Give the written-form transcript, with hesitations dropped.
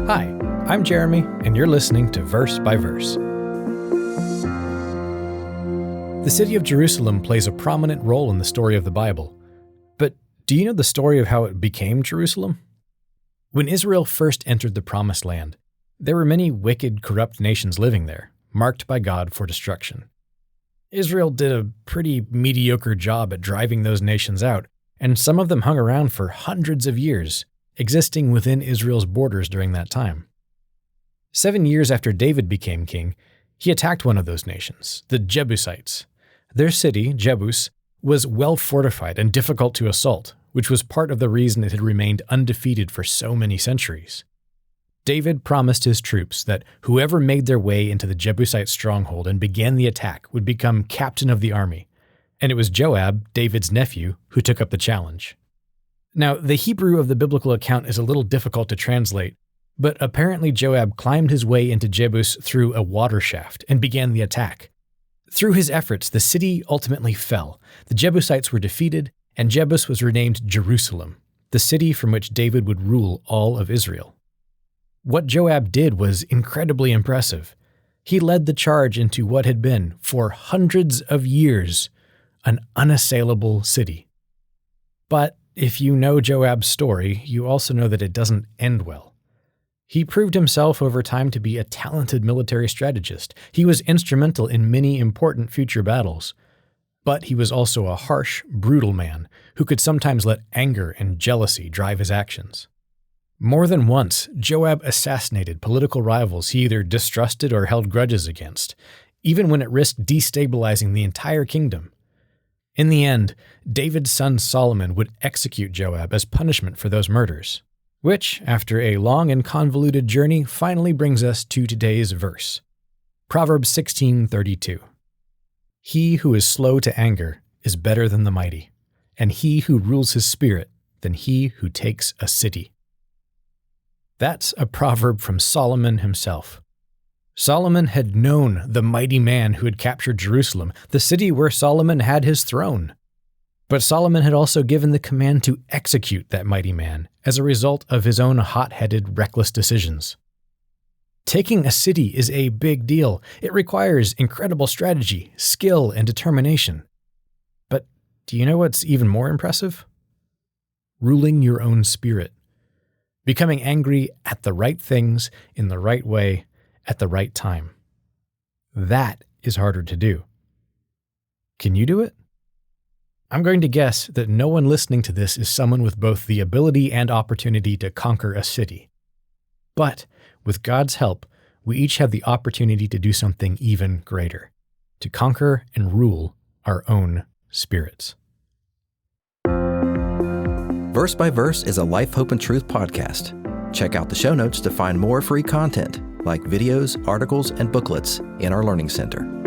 Hi, I'm Jeremy, and you're listening to Verse by Verse. The city of Jerusalem plays a prominent role in the story of the Bible. But do you know the story of how it became Jerusalem? When Israel first entered the Promised Land, there were many wicked, corrupt nations living there, marked by God for destruction. Israel did a pretty mediocre job at driving those nations out, and some of them hung around for hundreds of years, existing within Israel's borders during that time. 7 years after David became king, he attacked one of those nations, the Jebusites. Their city, Jebus, was well fortified and difficult to assault, which was part of the reason it had remained undefeated for so many centuries. David promised his troops that whoever made their way into the Jebusite stronghold and began the attack would become captain of the army, and it was Joab, David's nephew, who took up the challenge. Now, the Hebrew of the biblical account is a little difficult to translate, but apparently Joab climbed his way into Jebus through a water shaft and began the attack. Through his efforts, the city ultimately fell. The Jebusites were defeated, and Jebus was renamed Jerusalem, the city from which David would rule all of Israel. What Joab did was incredibly impressive. He led the charge into what had been, for hundreds of years, an unassailable city. But if you know Joab's story, you also know that it doesn't end well. He proved himself over time to be a talented military strategist. He was instrumental in many important future battles. But he was also a harsh, brutal man who could sometimes let anger and jealousy drive his actions. More than once, Joab assassinated political rivals he either distrusted or held grudges against, even when it risked destabilizing the entire kingdom. In the end, David's son Solomon would execute Joab as punishment for those murders, which, after a long and convoluted journey, finally brings us to today's verse. Proverbs 16:32. He who is slow to anger is better than the mighty, and he who rules his spirit than he who takes a city. That's a proverb from Solomon himself. Solomon had known the mighty man who had captured Jerusalem, the city where Solomon had his throne. But Solomon had also given the command to execute that mighty man as a result of his own hot-headed, reckless decisions. Taking a city is a big deal. It requires incredible strategy, skill, and determination. But do you know what's even more impressive? Ruling your own spirit. Becoming angry at the right things, in the right way, at the right time. That is harder to do. Can you do it? I'm going to guess that no one listening to this is someone with both the ability and opportunity to conquer a city. But with God's help, we each have the opportunity to do something even greater, to conquer and rule our own spirits. Verse by Verse is a Life, Hope, and Truth podcast. Check out the show notes to find more free content, like videos, articles, and booklets in our Learning Center.